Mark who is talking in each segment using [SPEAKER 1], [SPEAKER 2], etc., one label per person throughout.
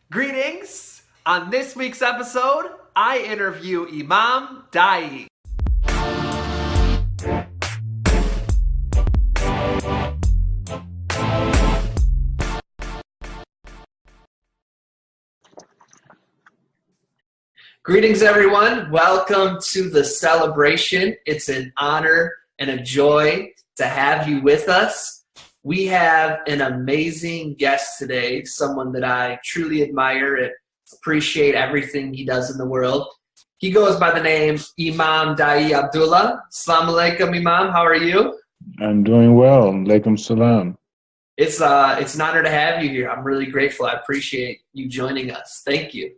[SPEAKER 1] Greetings! On this week's episode, I interview Imam Daayiee. Greetings, everyone. Welcome to the celebration. It's an honor and a joy to have you with us. We have an amazing guest today, someone that I truly admire and appreciate everything he does in the world. He goes by the name Imam Daayiee Abdullah. Assalamu alaikum, Imam. How are you?
[SPEAKER 2] I'm doing well. Alaikum salam.
[SPEAKER 1] It's an honor to have you here. I'm really grateful. I appreciate you joining us. Thank you.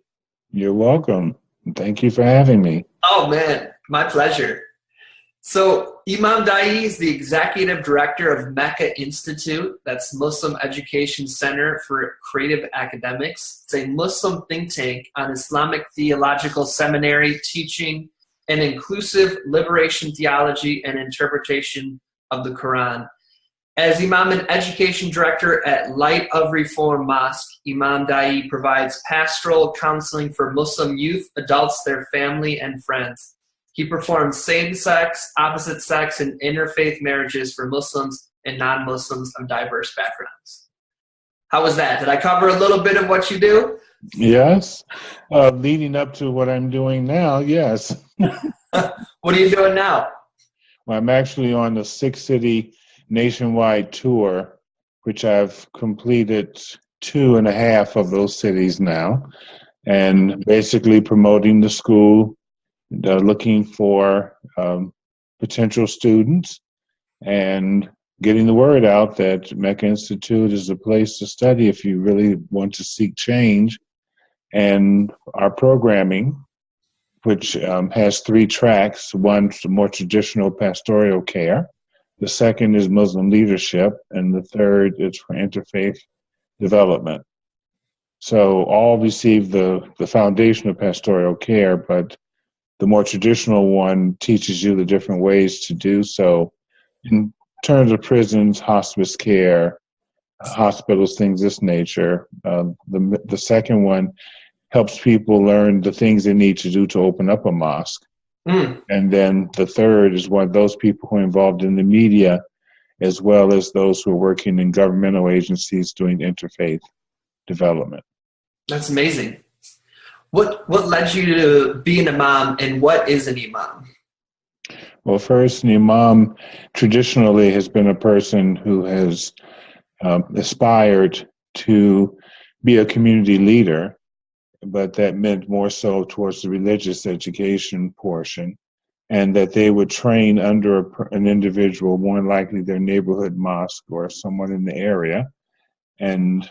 [SPEAKER 2] You're welcome. Thank you for having me.
[SPEAKER 1] Oh, man. My pleasure. So Imam Daayiee is the executive director of Mecca Institute. That's Muslim Education Center for Creative Academics. It's a Muslim think tank on Islamic theological seminary teaching and inclusive liberation theology and interpretation of the Quran. As Imam and Education Director at Light of Reform Mosque, Imam Daayiee provides pastoral counseling for Muslim youth, adults, their family, and friends. He performs same-sex, opposite-sex, and interfaith marriages for Muslims and non-Muslims of diverse backgrounds. How was that? Did I cover a little bit of what you do?
[SPEAKER 2] Yes. Leading up to what I'm doing now, yes.
[SPEAKER 1] What are you doing now?
[SPEAKER 2] Well, I'm actually on the six-city nationwide tour, which I've completed 2.5 of those cities now, and basically promoting the school, looking for potential students, and getting the word out that Mecca Institute is a place to study if you really want to seek change. And our programming, which has 3 tracks. One's more traditional pastoral care. The second is Muslim leadership, and the third is for interfaith development. So all receive the foundation of pastoral care, but the more traditional one teaches you the different ways to do so in terms of prisons, hospice care, hospitals, things of this nature. The second one helps people learn the things they need to do to open up a mosque. And then the third is one of those people who are involved in the media, as well as those who are working in governmental agencies doing interfaith development.
[SPEAKER 1] That's amazing. What led you to be an imam, and what is an imam?
[SPEAKER 2] Well, first, an imam traditionally has been a person who has aspired to be a community leader, but that meant more so towards the religious education portion, and that they would train under an individual, more likely their neighborhood mosque or someone in the area. And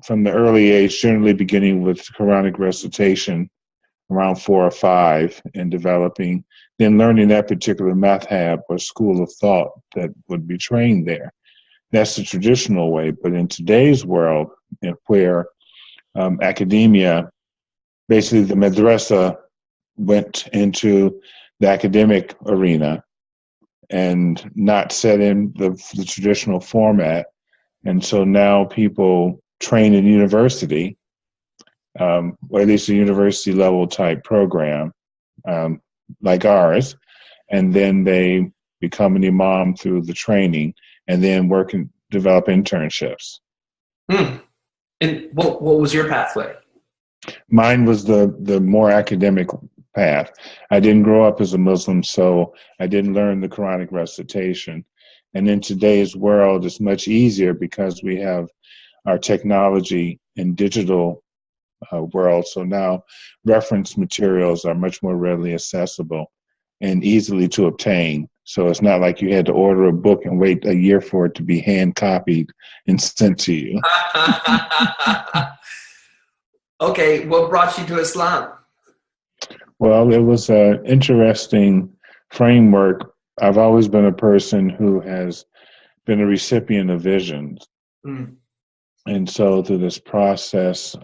[SPEAKER 2] from the early age, generally beginning with Quranic recitation around 4 or 5, and developing, then learning that particular madhab or school of thought that would be trained there. That's the traditional way. But in today's world, where academia, basically the madrasa went into the academic arena and not set in the traditional format. And so now people train in university, or at least a university level type program like ours, and then they become an imam through the training and then work and develop internships.
[SPEAKER 1] And what was your pathway?
[SPEAKER 2] Mine was the more academic path. I didn't grow up as a Muslim, so I didn't learn the Quranic recitation. And in today's world, it's much easier because we have our technology and digital world. So now reference materials are much more readily accessible and easily to obtain. So it's not like you had to order a book and wait a year for it to be hand copied and sent to you.
[SPEAKER 1] Okay, what brought you to Islam?
[SPEAKER 2] Well, it was an interesting framework. I've always been a person who has been a recipient of visions. And so through this process,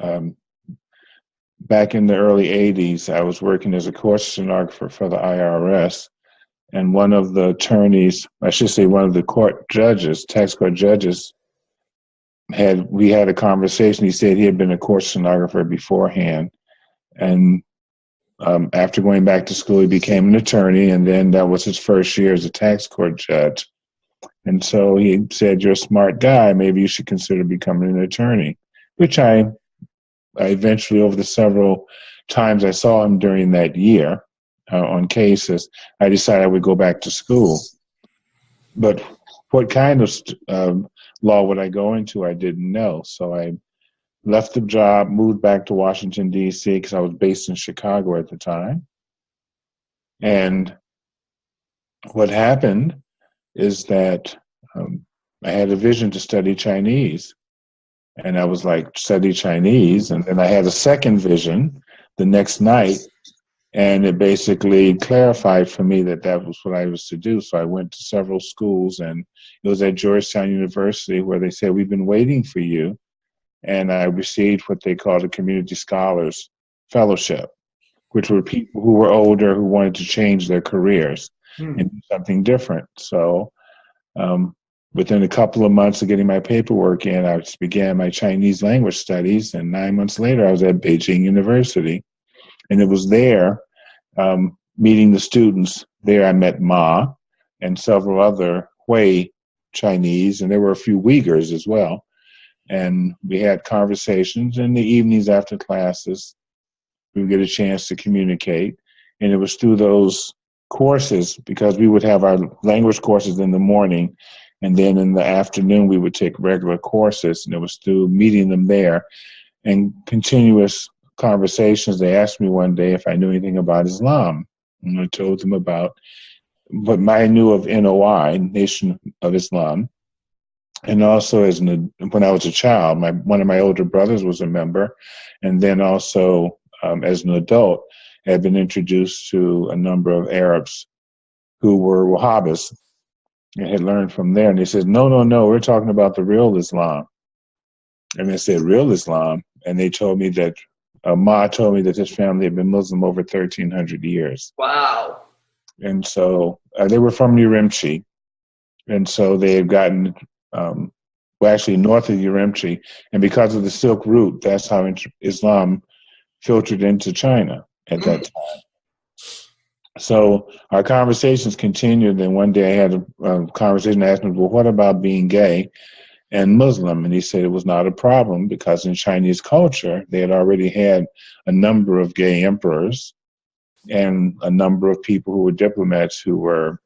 [SPEAKER 2] back in the early 80s, I was working as a court stenographer for the IRS. And one of the attorneys, I should say one of the court judges, tax court judges, we had a conversation. He said he had been a court stenographer beforehand, and after going back to school, he became an attorney, and then that was his first year as a tax court judge. And so he said, "You're a smart guy. Maybe you should consider becoming an attorney," which I eventually, over the several times I saw him during that year on cases, I decided I would go back to school. But what kind of law would I go into? I didn't know. So I left the job, moved back to Washington, D.C., because I was based in Chicago at the time. And what happened is that I had a vision to study Chinese. And I was like, study Chinese. And then I had a second vision the next night. And it basically clarified for me that that was what I was to do. So I went to several schools, and it was at Georgetown University where they said, "We've been waiting for you." And I received what they called a Community Scholars Fellowship, which were people who were older who wanted to change their careers and do something different. So within a couple of months of getting my paperwork in, I began my Chinese language studies. And 9 months later, I was at Beijing University. And it was there, meeting the students, there I met Ma and several other Hui Chinese, and there were a few Uyghurs as well. And we had conversations in the evenings after classes. We would get a chance to communicate. And it was through those courses, because we would have our language courses in the morning, and then in the afternoon we would take regular courses, and it was through meeting them there and continuous conversations. They asked me one day if I knew anything about Islam, and I told them about what I knew of NOI, Nation of Islam, and also when I was a child, one of my older brothers was a member, and then also as an adult, I had been introduced to a number of Arabs who were Wahhabis, and had learned from there. And they said, "No, we're talking about the real Islam." And I said, "Real Islam?" And they told me that Ma told me that his family had been Muslim over 1,300 years.
[SPEAKER 1] Wow.
[SPEAKER 2] And so they were from Urumqi. And so they had gotten, actually north of Urumqi. And because of the Silk Route, that's how Islam filtered into China at that time. So our conversations continued. And one day I had a conversation. I asked him, "Well, what about being gay and Muslim?" And he said it was not a problem, because in Chinese culture, they had already had a number of gay emperors and a number of people who were diplomats who were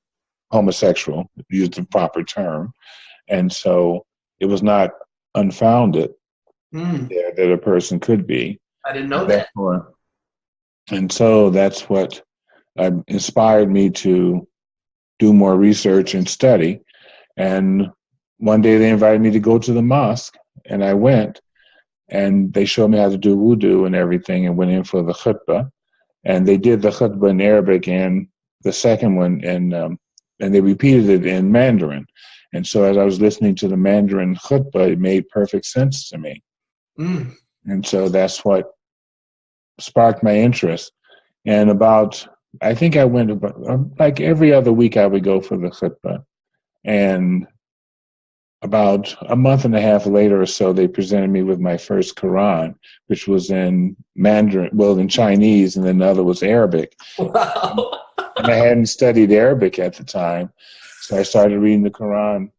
[SPEAKER 2] homosexual, use the proper term. And so it was not unfounded that a person could be.
[SPEAKER 1] I didn't know that.
[SPEAKER 2] And so that's what inspired me to do more research and study. And one day they invited me to go to the mosque, and I went, and they showed me how to do wudu and everything, and went in for the khutbah. And they did the khutbah in Arabic and the second one, and they repeated it in Mandarin. And so as I was listening to the Mandarin khutbah, it made perfect sense to me. And so that's what sparked my interest. And I think I went like every other week I would go for the khutbah. And about a month and a half later or so, they presented me with my first Quran, which was in Mandarin, well, in Chinese, and then the other was Arabic.
[SPEAKER 1] Wow.
[SPEAKER 2] And I hadn't studied Arabic at the time, so I started reading the Quran,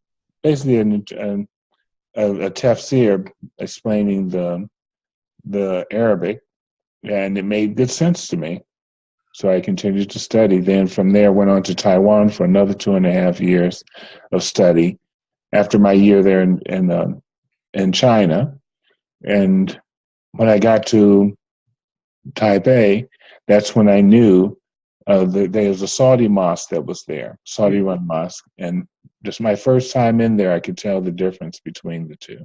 [SPEAKER 2] basically a tafsir explaining the Arabic, and it made good sense to me. So I continued to study. Then from there, went on to Taiwan for another 2.5 years of study. After my year there in China, and when I got to Taipei, that's when I knew there was a Saudi mosque that was there, Saudi-run mosque, and just my first time in there, I could tell the difference between the two.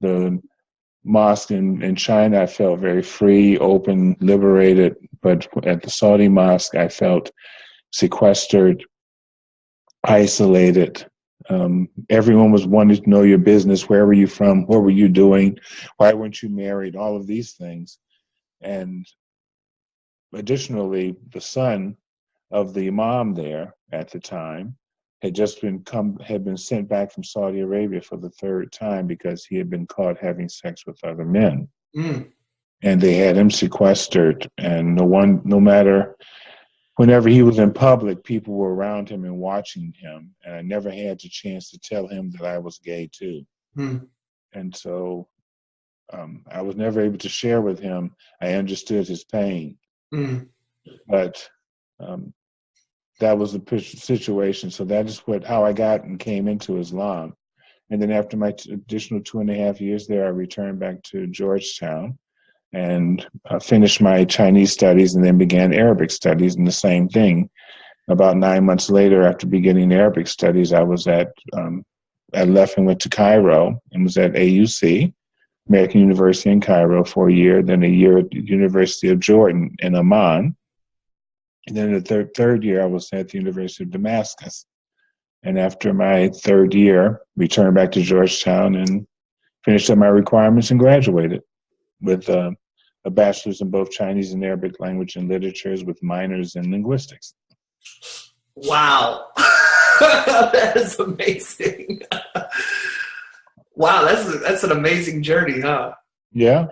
[SPEAKER 2] The mosque in China, I felt very free, open, liberated, but at the Saudi mosque, I felt sequestered, isolated. Everyone was wanting to know your business. Where were you from? What were you doing? Why weren't you married? All of these things. And additionally, the son of the imam there at the time had been sent back from Saudi Arabia for the third time because he had been caught having sex with other men.
[SPEAKER 1] Mm.
[SPEAKER 2] And they had him sequestered, and whenever he was in public, people were around him and watching him, and I never had the chance to tell him that I was gay too.
[SPEAKER 1] Mm.
[SPEAKER 2] And so I was never able to share with him. I understood his pain, but that was the situation. So that is how I got and came into Islam. And then after my additional 2.5 years there, I returned back to Georgetown and finished my Chinese studies, and then began Arabic studies. And the same thing, about 9 months later, after beginning Arabic studies, I left and went to Cairo and was at AUC, American University in Cairo, for a year, then a year at the University of Jordan in Amman. And then the third year, I was at the University of Damascus. And after my third year, returned back to Georgetown and finished up my requirements and graduated with a bachelor's in both Chinese and Arabic language and literatures with minors in linguistics.
[SPEAKER 1] Wow. That is amazing. Wow, that's an amazing journey, huh?
[SPEAKER 2] Yeah.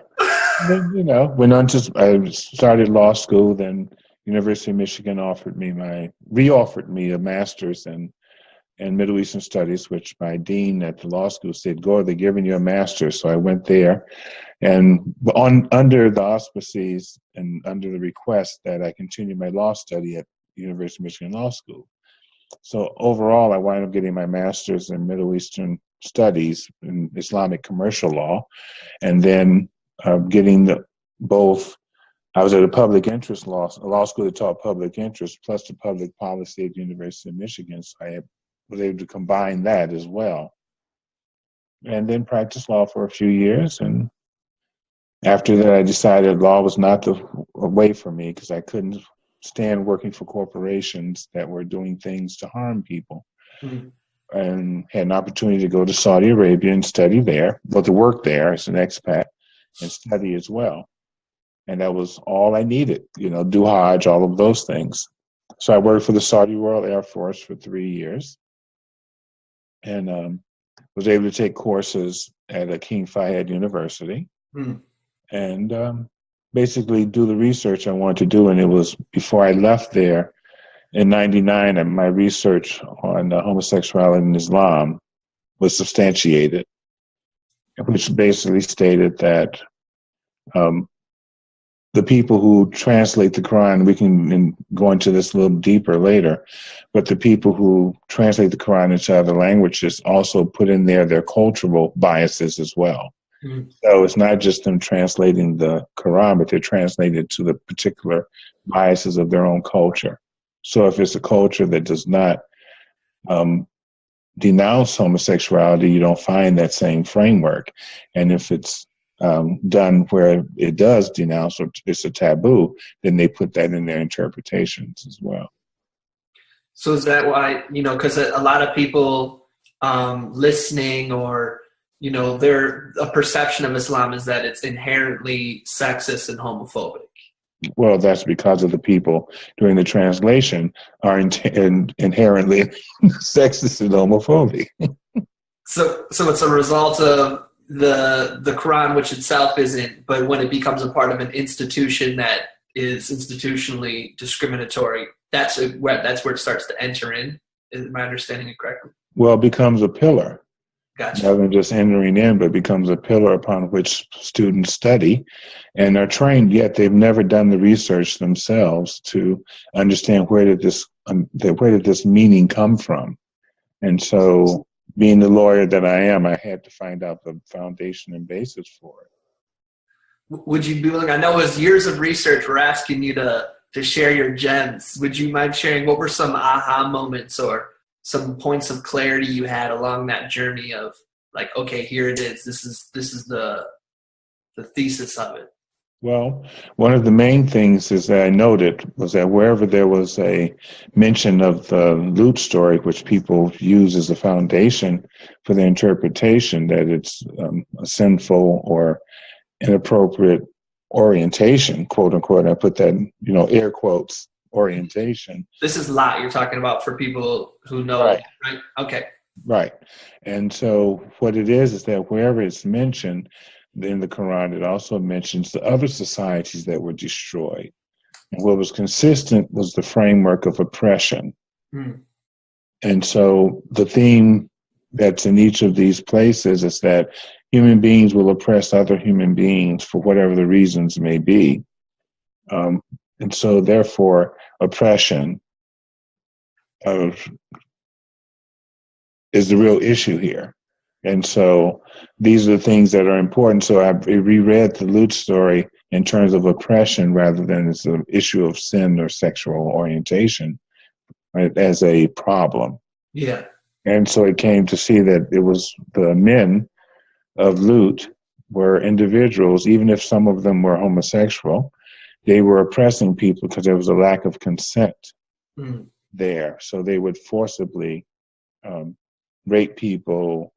[SPEAKER 2] Then, I started law school, then University of Michigan reoffered me a master's in Middle Eastern Studies, which my dean at the law school said, "Go, they're giving you a master's." So I went there, and under the auspices and under the request that I continue my law study at the University of Michigan Law School. So overall, I wound up getting my master's in Middle Eastern Studies in Islamic commercial law, and then getting both. I was at a public interest a law school that taught public interest plus the public policy at the University of Michigan. So I was able to combine that as well. And then practiced law for a few years. And after that, I decided law was not the way for me because I couldn't stand working for corporations that were doing things to harm people. Mm-hmm. And had an opportunity to go to Saudi Arabia and study there, to work there as an expat and study as well. And that was all I needed, do Hajj, all of those things. So I worked for the Saudi Royal Air Force for 3 years and was able to take courses at King Fahd University and basically do the research I wanted to do. And it was before I left there in 1999, and my research on homosexuality in Islam was substantiated, which basically stated that the people who translate the Quran, we can go into this a little deeper later, but the people who translate the Quran into other languages also put in there their cultural biases as well. Mm-hmm. So it's not just them translating the Quran, but they're translating it to the particular biases of their own culture. So if it's a culture that does not denounce homosexuality, you don't find that same framework. And if it's done where it does denounce or it's a taboo, then they put that in their interpretations as well.
[SPEAKER 1] So is that why, because a lot of people listening or, their a perception of Islam is that it's inherently sexist and homophobic?
[SPEAKER 2] Well, that's because of the people during the translation are inherently sexist and homophobic.
[SPEAKER 1] So it's a result of the Quran, which itself isn't, but when it becomes a part of an institution that is institutionally discriminatory, that's where it starts to enter in. Is my understanding it correctly? Well,
[SPEAKER 2] it becomes a pillar.
[SPEAKER 1] Gotcha.
[SPEAKER 2] Rather than just entering in, but becomes a pillar upon which students study and are trained, yet they've never done the research themselves to understand where did this meaning come from. And so, being the lawyer that I am, I had to find out the foundation and basis for it.
[SPEAKER 1] Would you be willing? I know it was years of research. We're asking you to share your gems. Would you mind sharing what were some aha moments or some points of clarity you had along that journey of like, okay, here it is. This is the thesis of it.
[SPEAKER 2] Well, one of the main things is that I noted was that wherever there was a mention of the Lut story, which people use as a foundation for their interpretation, that it's a sinful or inappropriate orientation, quote unquote, I put that, air quotes, orientation.
[SPEAKER 1] This is lot you're talking about for people who know,
[SPEAKER 2] Right.
[SPEAKER 1] right? Okay.
[SPEAKER 2] Right. And so what it is that wherever it's mentioned in the Quran, it also mentions the other societies that were destroyed. And what was consistent was the framework of oppression.
[SPEAKER 1] Mm.
[SPEAKER 2] And so the theme that's in each of these places is that human beings will oppress other human beings for whatever the reasons may be. And so therefore, oppression is the real issue here. And so these are the things that are important. So I reread the Lut story in terms of oppression rather than as an issue of sin or sexual orientation, right, as a problem.
[SPEAKER 1] Yeah.
[SPEAKER 2] And so it came to see that it was the men of Lut were individuals, even if some of them were homosexual, they were oppressing people because there was a lack of consent there. So they would forcibly rape people,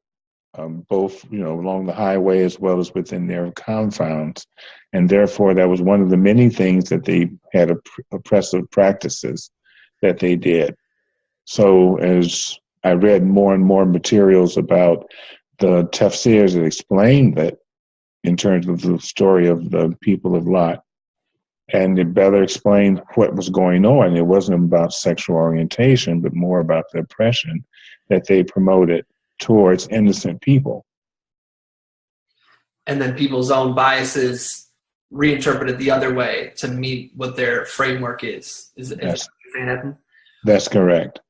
[SPEAKER 2] both along the highway as well as within their confounds, and therefore that was one of the many things that they had oppressive practices that they did. So as I read more and more materials about the tafsirs that explained that in terms of the story of the people of Lot, and it better explained what was going on. It wasn't about sexual orientation, but more about the oppression that they promoted towards innocent people.
[SPEAKER 1] And then people's own biases reinterpreted the other way to meet what their framework is. Is that what you're saying happened?
[SPEAKER 2] That's correct.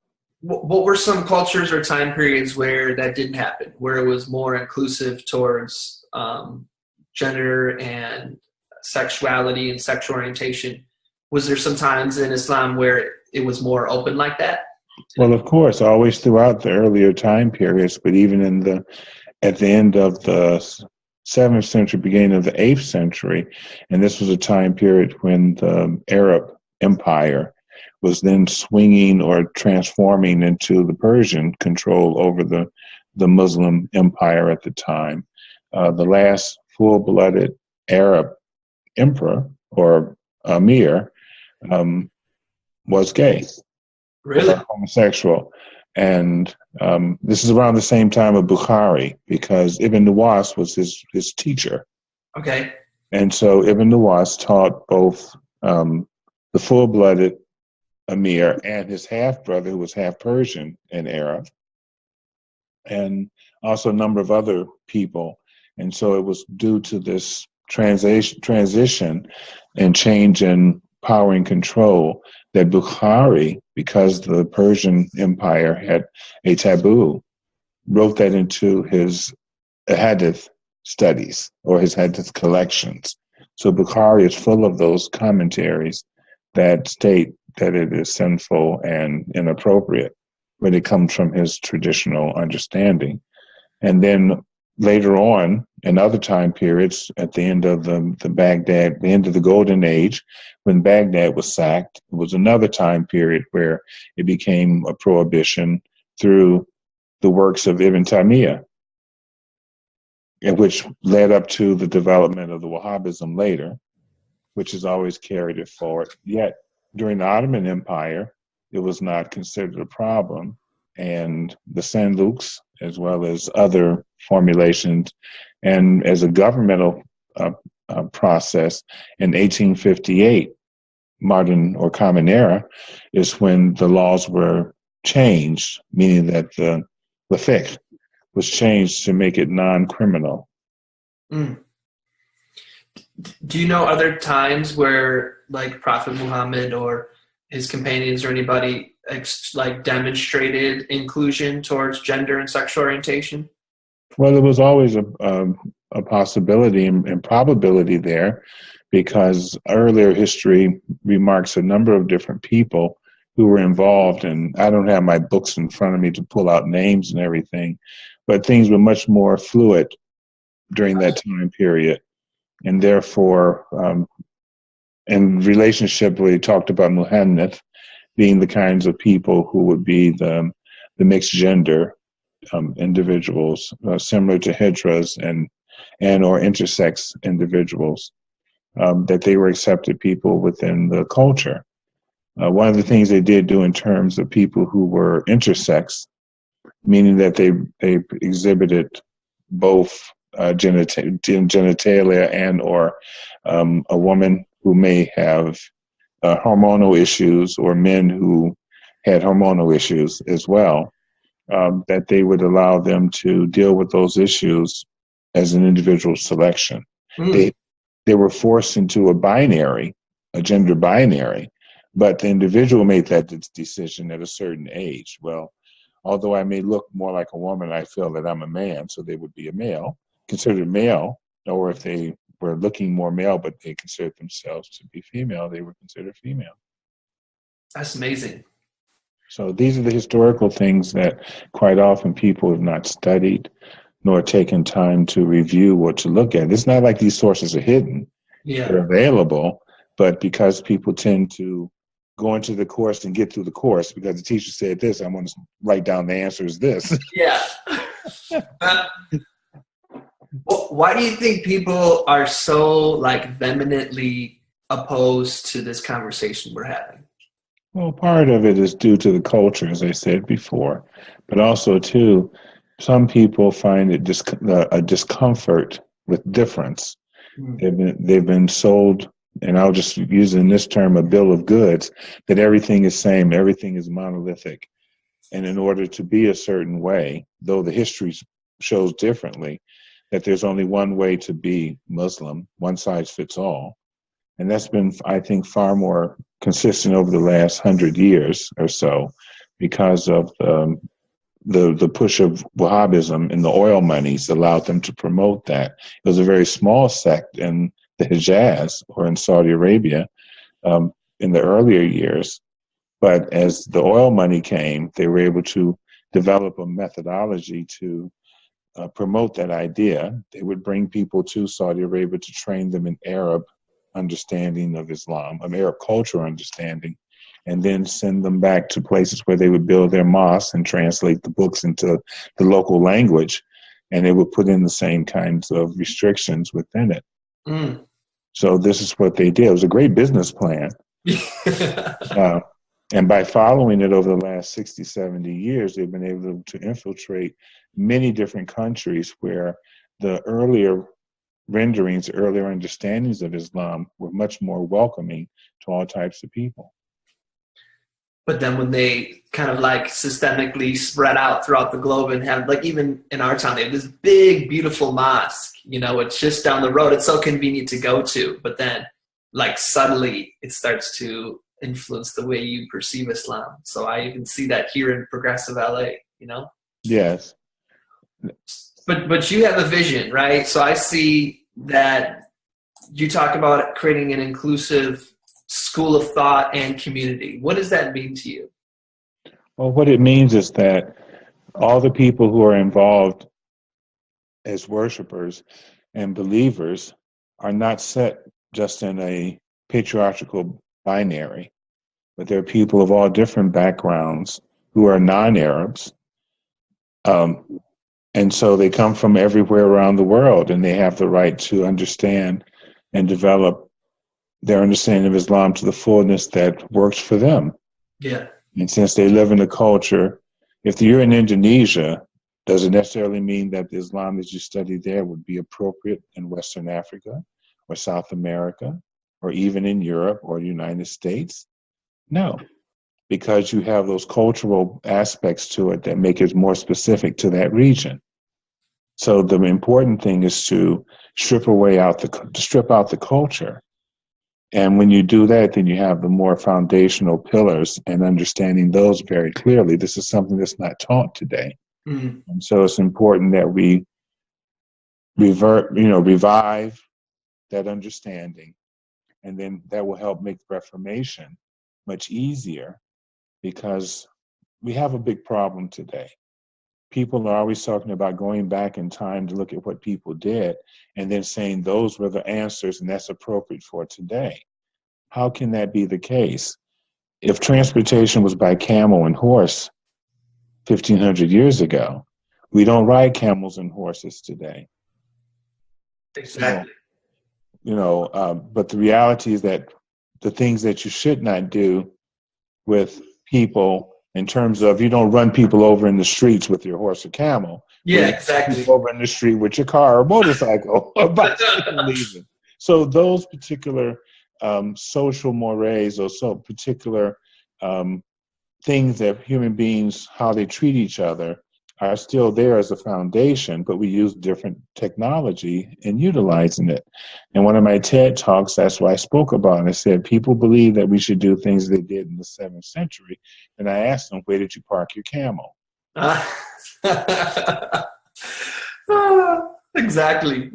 [SPEAKER 1] What were some cultures or time periods where that didn't happen, where it was more inclusive towards gender and sexuality and sexual orientation? Was there some times in Islam where it was more open like that?
[SPEAKER 2] Well, of course, always throughout the earlier time periods, but even at the end of the 7th century, beginning of the 8th century, and this was a time period when the Arab Empire was then swinging or transforming into the Persian control over the Muslim empire at the time. The last full-blooded Arab emperor or emir was gay.
[SPEAKER 1] Really?
[SPEAKER 2] Homosexual. And this is around the same time of Bukhari, because Ibn Nawas was his teacher.
[SPEAKER 1] Okay.
[SPEAKER 2] And so Ibn Nawas taught both the full-blooded emir and his half-brother, who was half Persian and Arab, and also a number of other people. And so it was due to this transition and change in power and control that Bukhari, because the Persian Empire had a taboo, wrote that into his hadith studies or his hadith collections. So Bukhari is full of those commentaries that state that it is sinful and inappropriate when it comes from his traditional understanding. And then later on, in other time periods, at the end of the end of the Golden Age, when Baghdad was sacked, it was another time period where it became a prohibition through the works of Ibn Taymiyyah, which led up to the development of the Wahhabism later, which has always carried it forward. Yet, during the Ottoman Empire, it was not considered a problem, and the Senduks, as well as other formulations, and as a governmental process in 1858, modern or common era, is when the laws were changed, meaning that the fiqh was changed to make it non-criminal.
[SPEAKER 1] Mm. Do you know other times where, like, Prophet Muhammad or his companions or anybody demonstrated inclusion towards gender and sexual orientation?
[SPEAKER 2] Well, there was always a possibility and probability there, because earlier history remarks a number of different people who were involved, and I don't have my books in front of me to pull out names and everything, but things were much more fluid during that time period. And therefore, in relationship, we talked about Muhammad being the kinds of people who would be the mixed gender individuals, similar to Hijras and or intersex individuals, that they were accepted people within the culture. One of the things they did do in terms of people who were intersex, meaning that they exhibited both genitalia and or a woman who may have hormonal issues or men who had hormonal issues as well, that they would allow them to deal with those issues as an individual selection.
[SPEAKER 1] Mm.
[SPEAKER 2] They were forced into a gender binary, but the individual made that decision at a certain age. Well, although I may look more like a woman, I feel that I'm a man, so they would be a male, considered male, or if they were looking more male, but they considered themselves to be female, they were considered female.
[SPEAKER 1] That's amazing.
[SPEAKER 2] So these are the historical things that quite often people have not studied nor taken time to review or to look at. It's not like these sources are hidden.
[SPEAKER 1] Yeah.
[SPEAKER 2] They're available, but because people tend to go into the course and get through the course because the teacher said this, I want to write down the answer is this.
[SPEAKER 1] Yeah. Well, why do you think people are so like vehemently opposed to this conversation we're having?
[SPEAKER 2] Well, part of it is due to the culture, as I said before, but also too, some people find it a discomfort with difference. They've been sold, and I'll just use in this term a bill of goods, that everything is same, everything is monolithic, and in order to be a certain way, though the history shows differently, that there's only one way to be Muslim, one size fits all. And that's been, I think, far more consistent over the last 100 years or so because of the push of Wahhabism and the oil monies allowed them to promote that. It was a very small sect in the Hijaz or in Saudi Arabia in the earlier years. But as the oil money came, they were able to develop a methodology to promote that idea. They would bring people to Saudi Arabia to train them in Arab understanding of Islam, of Arab culture understanding, and then send them back to places where they would build their mosques and translate the books into the local language, and they would put in the same kinds of restrictions within it.
[SPEAKER 1] Mm.
[SPEAKER 2] So this is what they did. It was a great business plan. And by following it over the last 60, 70 years, they've been able to infiltrate many different countries where the earlier renderings, earlier understandings of Islam were much more welcoming to all types of people.
[SPEAKER 1] But then when they kind of like systemically spread out throughout the globe and have, like, even in our town, they have this big, beautiful mosque, you know, it's just down the road. It's so convenient to go to, but then like subtly it starts to influence the way you perceive Islam. So I even see that here in progressive LA, you know?
[SPEAKER 2] Yes.
[SPEAKER 1] But you have a vision, right? So I see that you talk about creating an inclusive school of thought and community. What does that mean to you?
[SPEAKER 2] Well, what it means is that all the people who are involved as worshipers and believers are not set just in a patriarchal binary, but they're people of all different backgrounds who are non-Arabs. And so they come from everywhere around the world, and they have the right to understand and develop their understanding of Islam to the fullness that works for them.
[SPEAKER 1] Yeah.
[SPEAKER 2] And since they live in a culture, if you're in Indonesia, does it necessarily mean that the Islam that you study there would be appropriate in Western Africa or South America or even in Europe or the United States? No, because you have those cultural aspects to it that make it more specific to that region. So the important thing is to strip out the culture. And when you do that, then you have the more foundational pillars and understanding those very clearly. This is something that's not taught today. Mm-hmm. And so it's important that we revive that understanding. And then that will help make Reformation much easier, because we have a big problem today. People are always talking about going back in time to look at what people did and then saying those were the answers and that's appropriate for today. How can that be the case? If transportation was by camel and horse 1,500 years ago, we don't ride camels and horses today.
[SPEAKER 1] Exactly.
[SPEAKER 2] So, but the reality is that the things that you should not do with people in terms of you don't run people over in the streets with your horse or camel.
[SPEAKER 1] Yeah,
[SPEAKER 2] You
[SPEAKER 1] exactly.
[SPEAKER 2] people over in the street with your car or motorcycle or bicycle even. So those particular social mores or so particular things that human beings, how they treat each other, are still there as a foundation, but we use different technology in utilizing it. And one of my TED Talks, that's what I spoke about. I said, people believe that we should do things they did in the 7th century. And I asked them, where did you park your camel?
[SPEAKER 1] Exactly.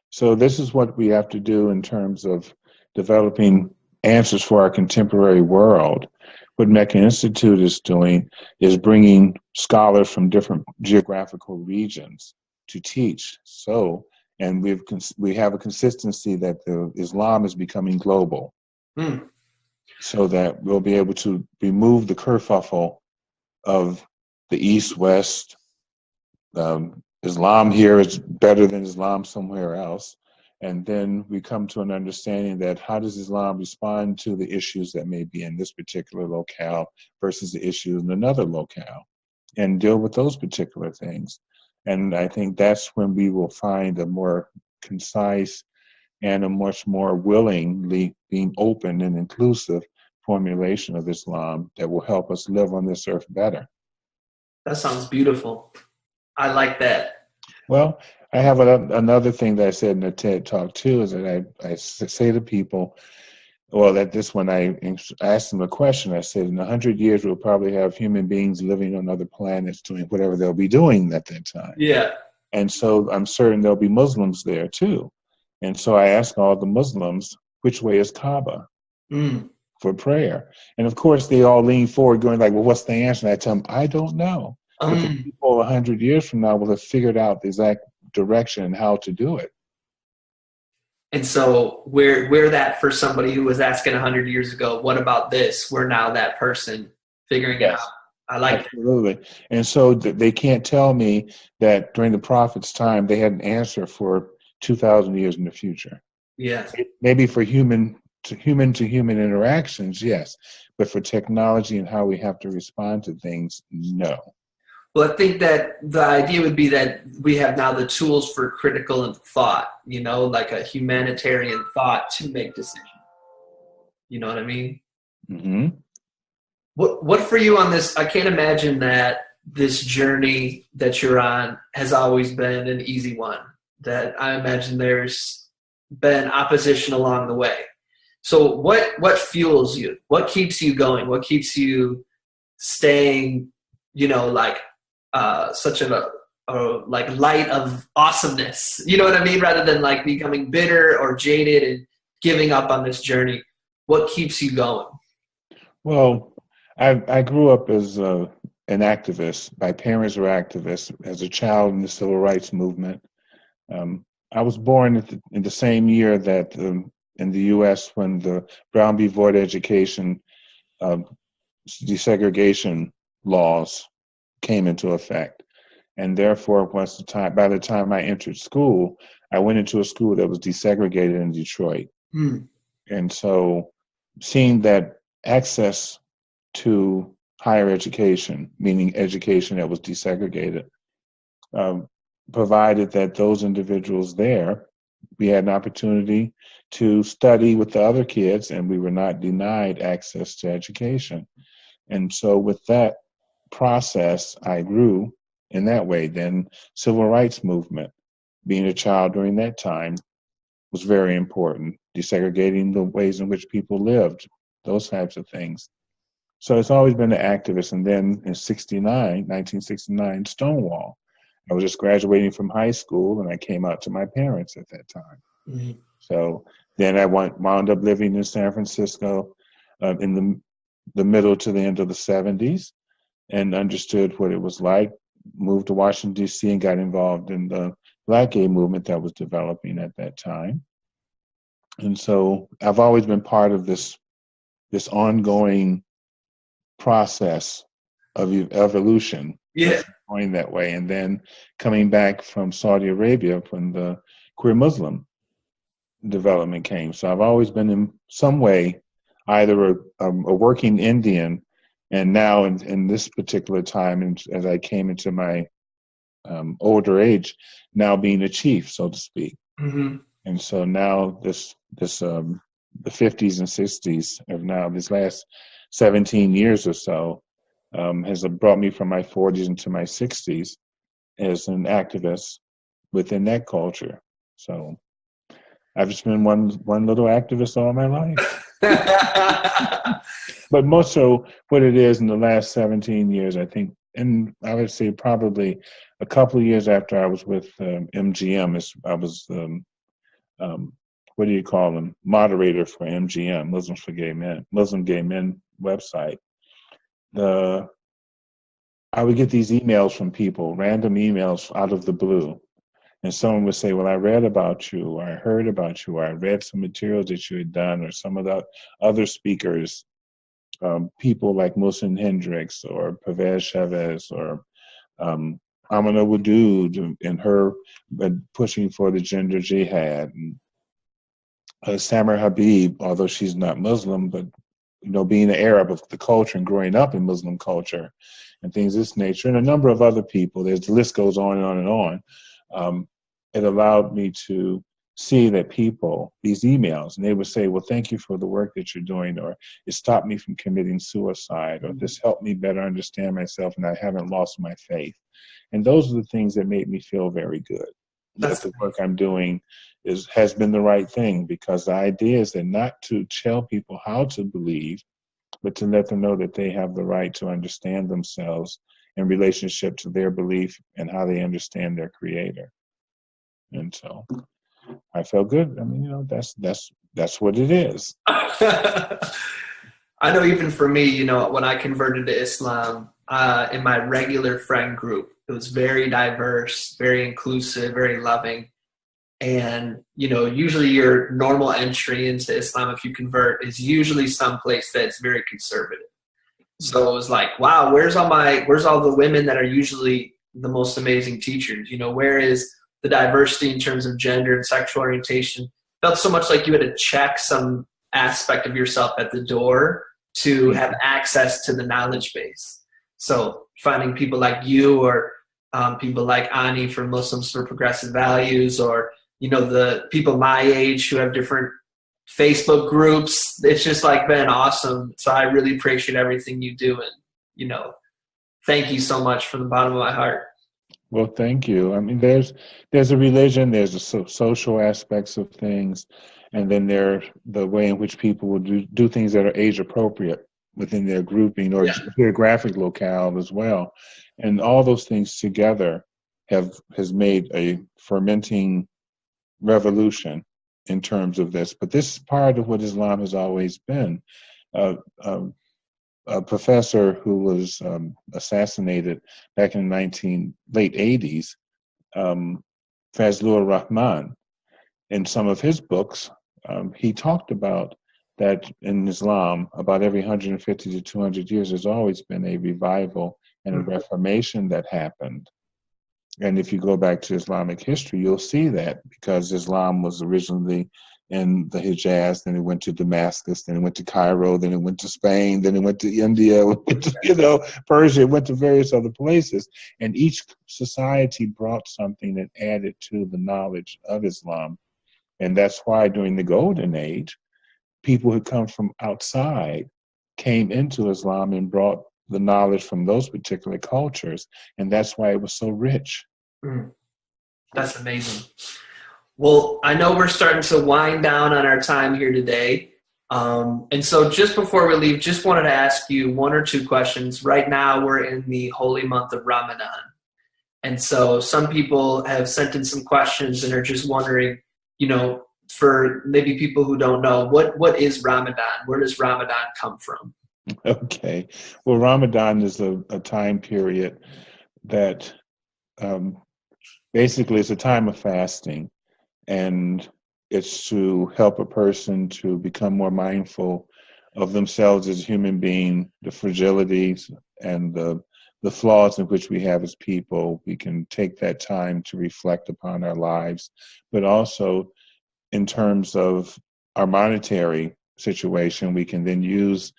[SPEAKER 2] So this is what we have to do in terms of developing answers for our contemporary world. What Mecca Institute is doing is bringing scholars from different geographical regions to teach. And we have a consistency that the Islam is becoming global, so that we'll be able to remove the kerfuffle of the East-West. Islam here is better than Islam somewhere else. And then we come to an understanding that how does Islam respond to the issues that may be in this particular locale versus the issues in another locale, and deal with those particular things. And I think that's when we will find a more concise and a much more willingly being open and inclusive formulation of Islam that will help us live on this earth better.
[SPEAKER 1] That sounds beautiful. I like that.
[SPEAKER 2] Well, I have another thing that I said in the TED Talk too, is that I say to people, well, that this when I asked them a question, I said, in 100 years, we'll probably have human beings living on other planets doing whatever they'll be doing at that time.
[SPEAKER 1] Yeah.
[SPEAKER 2] And so I'm certain there'll be Muslims there too. And so I asked all the Muslims, which way is Kaaba for prayer? And of course, they all lean forward going like, well, what's the answer? And I tell them, I don't know. But the people 100 years from now will have figured out the exact direction and how to do it.
[SPEAKER 1] And so we're that for somebody who was asking 100 years ago, what about this? We're now that person figuring it out. I like it.
[SPEAKER 2] Absolutely. And so they can't tell me that during the Prophet's time, they had an answer for 2,000 years in the future.
[SPEAKER 1] Yeah.
[SPEAKER 2] Maybe for human to human interactions, yes. But for technology and how we have to respond to things, no.
[SPEAKER 1] Well, I think that the idea would be that we have now the tools for critical thought, like a humanitarian thought to make decisions. You know what I mean?
[SPEAKER 2] Mm-hmm.
[SPEAKER 1] What for you on this? I can't imagine that this journey that you're on has always been an easy one. That I imagine there's been opposition along the way. So what fuels you? What keeps you going? What keeps you staying, such a light of awesomeness, you know what I mean? Rather than like becoming bitter or jaded and giving up on this journey. What keeps you going?
[SPEAKER 2] Well, I grew up as an activist. My parents were activists. As a child in the civil rights movement, I was born in the same year that in the U.S. when the Brown v. Board education desegregation laws came into effect. And therefore, by the time I entered school, I went into a school that was desegregated in Detroit. And so seeing that access to higher education, meaning education that was desegregated, provided that those individuals there, we had an opportunity to study with the other kids, and we were not denied access to education. And so with that process, I grew in that way. Then civil rights movement, being a child during that time, was very important. Desegregating the ways in which people lived, those types of things. So it's always been an activist. And then in 1969, Stonewall. I was just graduating from high school, and I came out to my parents at that time. Mm-hmm. So then I wound up living in San Francisco in the middle to the end of the 70s, and understood what it was like, moved to Washington, D.C., and got involved in the Black gay movement that was developing at that time. And so I've always been part of this ongoing process of evolution.
[SPEAKER 1] Yeah.
[SPEAKER 2] Going that way. And then coming back from Saudi Arabia when the queer Muslim development came. So I've always been in some way either a working Indian And now in this particular time, and as I came into my older age, now being a chief, so to speak.
[SPEAKER 1] Mm-hmm.
[SPEAKER 2] And so now the 50s and 60s of now, this last 17 years or so, has brought me from my 40s into my 60s as an activist within that culture. So I've just been one little activist all my life. But most so what it is in the last 17 years, I think, and I would say probably a couple of years after I was with MGM, I was, what do you call them, moderator for MGM, Muslim Gay Men website. I would get these emails from people, random emails out of the blue. And someone would say, well, I read about you, or I heard about you, or I read some materials that you had done, or some of the other speakers, people like Muhsin Hendricks, or Pervez Chavez, or Amina Wadud, and her pushing for the gender jihad, and Samar Habib, although she's not Muslim, but being an Arab of the culture and growing up in Muslim culture and things of this nature, and a number of other people, the list goes on and on and on. It allowed me to see that people, these emails, and they would say, well, thank you for the work that you're doing, or it stopped me from committing suicide, or this helped me better understand myself and I haven't lost my faith. And those are the things that made me feel very good. That the work I'm doing has been the right thing, because the idea is that not to tell people how to believe, but to let them know that they have the right to understand themselves in relationship to their belief and how they understand their creator. And so I felt good. I mean, that's what it is.
[SPEAKER 1] I know even for me, when I converted to Islam, in my regular friend group, it was very diverse, very inclusive, very loving. And, usually your normal entry into Islam, if you convert, is usually someplace that's very conservative. So it was like, wow, where's all the women that are usually the most amazing teachers? Where is the diversity in terms of gender and sexual orientation? Felt so much like you had to check some aspect of yourself at the door to have access to the knowledge base. So finding people like you, or people like Ani from Muslims for Progressive Values, or the people my age who have different Facebook groups, it's just been awesome. So I really appreciate everything you do, and thank you so much from the bottom of my heart.
[SPEAKER 2] Well, thank you. I mean, there's a religion, there's the social aspects of things, and then there's the way in which people will do things that are age appropriate within their grouping or geographic locale as well. And all those things together has made a fermenting revolution in terms of this. But this is part of what Islam has always been. A professor who was assassinated back in the late 80s, Fazlur Rahman, in some of his books, he talked about that in Islam, about every 150 to 200 years, there's always been a revival and a reformation that happened. And if you go back to Islamic history, you'll see that, because Islam was originally in the Hijaz, then it went to Damascus, then it went to Cairo, then it went to Spain, then it went to India, it went to, Persia, it went to various other places. And each society brought something that added to the knowledge of Islam. And that's why during the Golden Age, people who come from outside came into Islam and brought the knowledge from those particular cultures. And that's why it was so rich.
[SPEAKER 1] That's amazing. Well, I know we're starting to wind down on our time here today. And so just before we leave, just wanted to ask you one or two questions. Right now, we're in the holy month of Ramadan. And so some people have sent in some questions and are just wondering, for maybe people who don't know, what is Ramadan? Where does Ramadan come from?
[SPEAKER 2] Okay. Well, Ramadan is a time period that basically is a time of fasting. And it's to help a person to become more mindful of themselves as a human being, the fragilities and the flaws in which we have as people. We can take that time to reflect upon our lives, but also in terms of our monetary situation, we can then use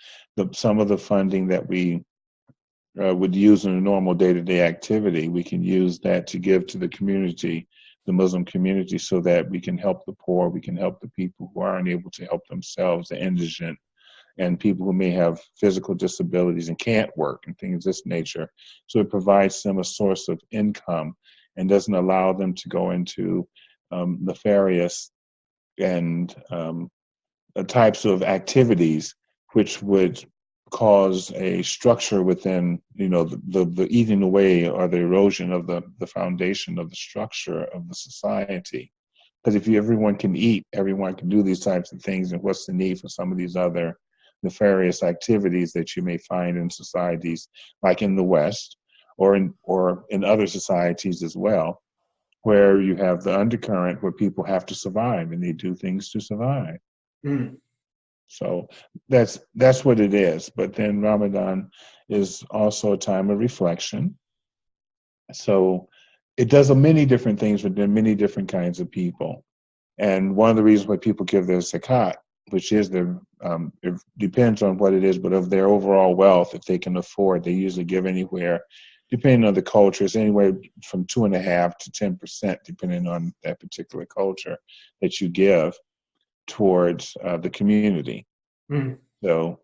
[SPEAKER 2] some of the funding that we would use in a normal day-to-day activity, we can use that to give to the community, the Muslim community, so that we can help the poor, we can help the people who aren't able to help themselves, the indigent, and people who may have physical disabilities and can't work and things of this nature. So it provides them a source of income and doesn't allow them to go into nefarious and types of activities which would cause a structure within, the eating away or the erosion of the foundation of the structure of the society. Because if everyone can eat, everyone can do these types of things, and what's the need for some of these other nefarious activities that you may find in societies like in the West or in other societies as well, where you have the undercurrent where people have to survive and they do things to survive.
[SPEAKER 1] Mm.
[SPEAKER 2] So that's what it is. But then Ramadan is also a time of reflection. So it does many different things within many different kinds of people. And one of the reasons why people give their zakat, which is it depends on what it is, but of their overall wealth, if they can afford, they usually give anywhere, depending on the culture, it's anywhere from 2.5% to 10%, depending on that particular culture, that you give towards the community.
[SPEAKER 1] Mm.
[SPEAKER 2] So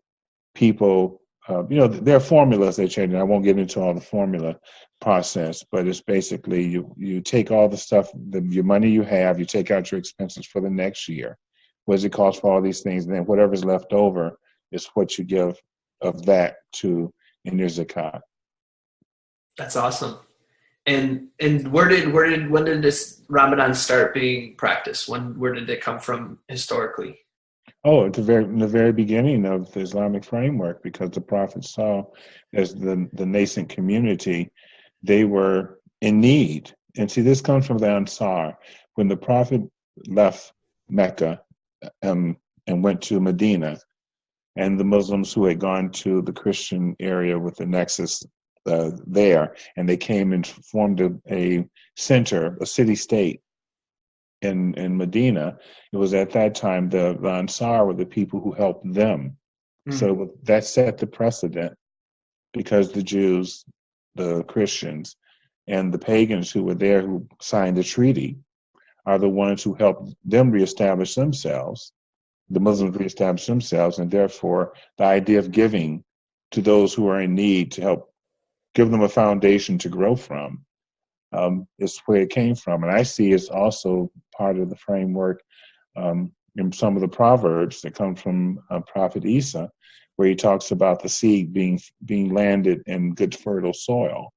[SPEAKER 2] people, there are formulas they change. I won't get into all the formula process, but it's basically you take all the stuff, your money you have, you take out your expenses for the next year. What does it cost for all these things? And then whatever's left over is what you give of that to in your zakat.
[SPEAKER 1] That's awesome. And when did this Ramadan start being practiced? Where did it come from historically?
[SPEAKER 2] Oh, in the very beginning of the Islamic framework, because the Prophet saw as the nascent community, they were in need. And see, this comes from the Ansar. When the Prophet left Mecca and went to Medina, and the Muslims who had gone to the Christian area with the nexus there, and they came and formed a center, a city-state in Medina. It was at that time the Ansar were the people who helped them. Mm. So that set the precedent, because the Jews, the Christians, and the pagans who were there who signed the treaty are the ones who helped them reestablish themselves. The Muslims reestablish themselves, and therefore the idea of giving to those who are in need to help give them a foundation to grow from is where it came from. And I see it's also part of the framework in some of the proverbs that come from Prophet Isa, where he talks about the seed being landed in good fertile soil,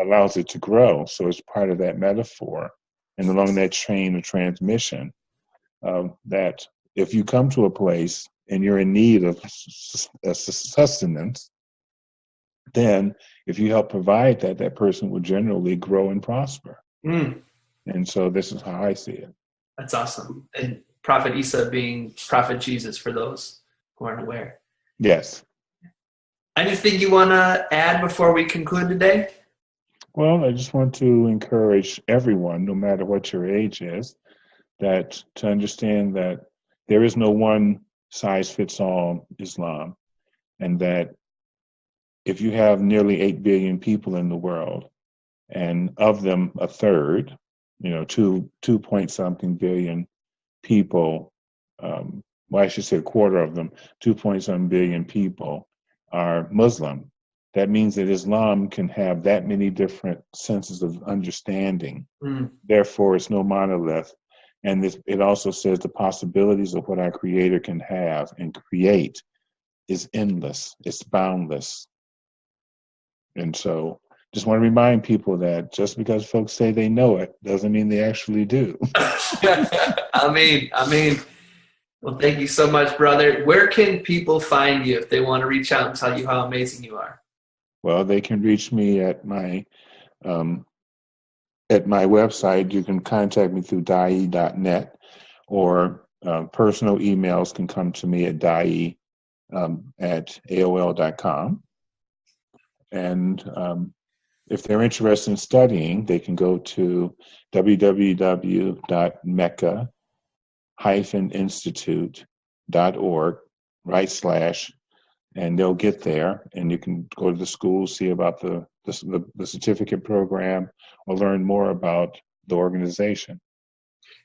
[SPEAKER 2] allows it to grow. So it's part of that metaphor. And along that chain of transmission, that if you come to a place and you're in need of sustenance, then if you help provide that, that person will generally grow and prosper. Mm. And so this is how I see it.
[SPEAKER 1] That's awesome. And Prophet Isa being Prophet Jesus, for those who aren't aware.
[SPEAKER 2] Yes.
[SPEAKER 1] Anything you want to add before we conclude today?
[SPEAKER 2] Well, I just want to encourage everyone, no matter what your age is, that to understand that there is no one size fits all Islam, and that if you have nearly 8 billion people in the world, and of them a third, 2 point something billion people, well, I should say a quarter of them, 2 point something billion people are Muslim. That means that Islam can have that many different senses of understanding. Mm. Therefore, it's no monolith. And it also says the possibilities of what our Creator can have and create is endless. It's boundless. And so just want to remind people that just because folks say they know it doesn't mean they actually do.
[SPEAKER 1] I mean, well, thank you so much, brother. Where can people find you if they want to reach out and tell you how amazing you are?
[SPEAKER 2] Well, they can reach me at my website. You can contact me through Daayiee.net, or personal emails can come to me at Daayiee at AOL.com. And if they're interested in studying, they can go to www.Mecca-Institute.org/, and they'll get there, and you can go to the school, see about the certificate program, or learn more about the organization.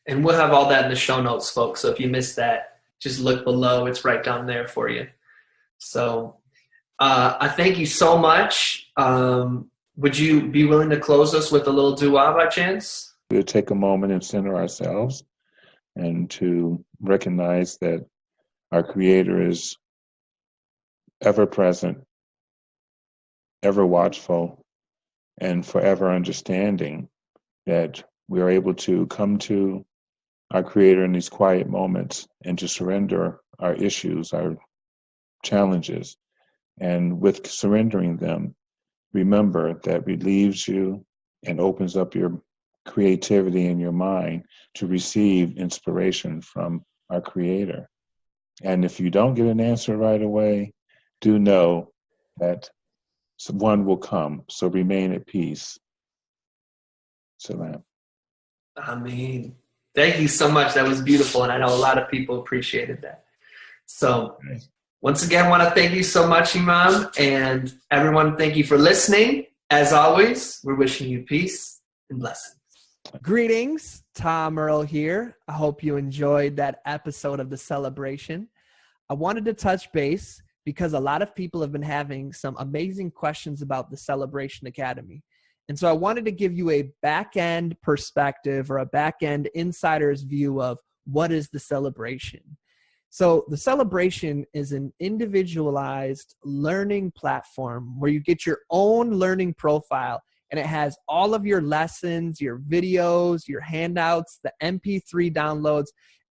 [SPEAKER 1] And we'll have all that in the show notes, folks. So if you missed that, just look below. It's right down there for you. So I thank you so much. Would you be willing to close us with a little dua by chance?
[SPEAKER 2] We'll take a moment and center ourselves and to recognize that our Creator is ever present, ever watchful, and forever understanding, that we are able to come to our Creator in these quiet moments and to surrender our issues, our challenges. And with surrendering them, remember that relieves you and opens up your creativity in your mind to receive inspiration from our Creator. And if you don't get an answer right away, do know that one will come. So remain at peace. Salam.
[SPEAKER 1] Ameen. Thank you so much. That was beautiful, and I know a lot of people appreciated that. So once again, I want to thank you so much, Imam, and everyone, thank you for listening. As always, we're wishing you peace and blessings. Greetings, Tom Earl here. I hope you enjoyed that episode of The Celebration. I wanted to touch base because a lot of people have been having some amazing questions about the Celebration Academy. And so I wanted to give you a back-end perspective or a back-end insider's view of what is the Celebration. So the Celebration is an individualized learning platform where you get your own learning profile, and it has all of your lessons, your videos, your handouts, the MP3 downloads,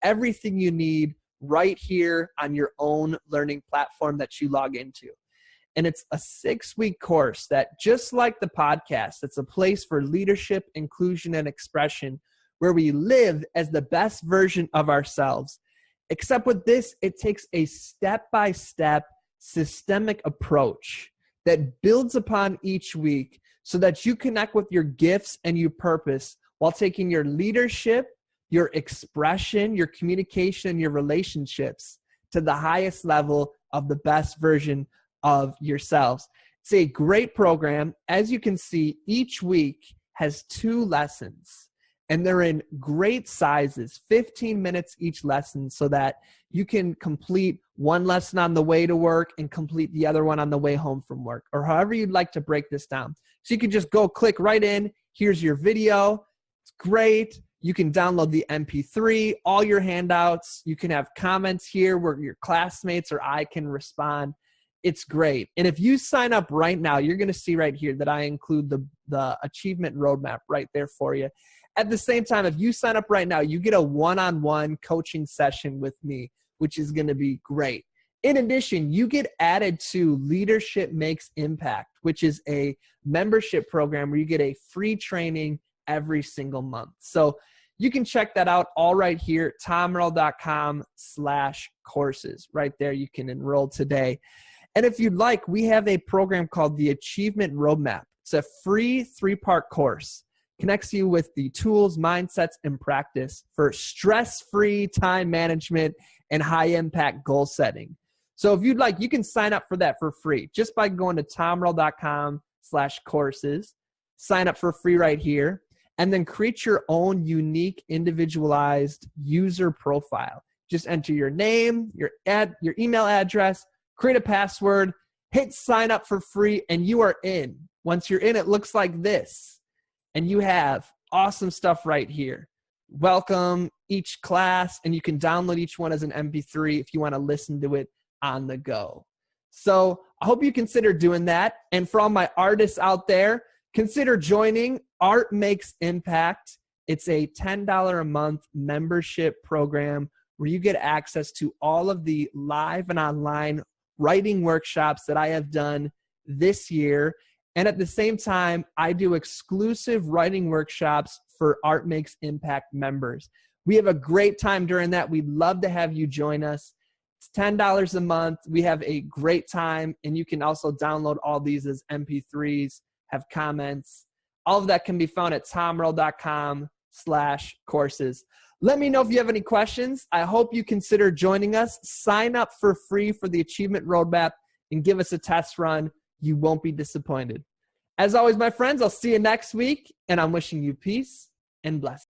[SPEAKER 1] everything you need right here on your own learning platform that you log into. And it's a 6-week course that, just like the podcast, it's a place for leadership, inclusion, and expression where we live as the best version of ourselves. Except with this, it takes a step-by-step systemic approach that builds upon each week so that you connect with your gifts and your purpose while taking your leadership, your expression, your communication, and your relationships to the highest level of the best version of yourselves. It's a great program. As you can see, each week has 2 lessons, and they're in great sizes, 15 minutes each lesson, so that you can complete one lesson on the way to work and complete the other one on the way home from work, or however you'd like to break this down. So you can just go click right in. Here's your video. It's great. You can download the MP3, all your handouts. You can have comments here where your classmates or I can respond. It's great. And if you sign up right now, you're going to see right here that I include the achievement roadmap right there for you. At the same time, if you sign up right now, you get a one-on-one coaching session with me, which is going to be great. In addition, you get added to Leadership Makes Impact, which is a membership program where you get a free training every single month. So you can check that out all right here, tomerl.com/courses. Right there, you can enroll today. And if you'd like, we have a program called the Achievement Roadmap. It's a free 3-part course. Connects you with the tools, mindsets, and practice for stress-free time management and high-impact goal setting. So if you'd like, you can sign up for that for free just by going to tomerl.com/courses. Sign up for free right here, and then create your own unique, individualized user profile. Just enter your name, your email address, create a password, hit sign up for free, and you are in. Once you're in, it looks like this. And you have awesome stuff right here. Welcome each class, and you can download each one as an MP3 if you want to listen to it on the go. So I hope you consider doing that. And for all my artists out there, consider joining Art Makes Impact. It's a $10 a month membership program where you get access to all of the live and online writing workshops that I have done this year. And at the same time, I do exclusive writing workshops for Art Makes Impact members. We have a great time during that. We'd love to have you join us. It's $10 a month. We have a great time, and you can also download all these as MP3s, have comments. All of that can be found at tomerl.com/courses. Let me know if you have any questions. I hope you consider joining us. Sign up for free for the Achievement Roadmap.
[SPEAKER 3] and give us a test run. You won't be disappointed. As always, my friends, I'll see you next week, and I'm wishing you peace and blessings.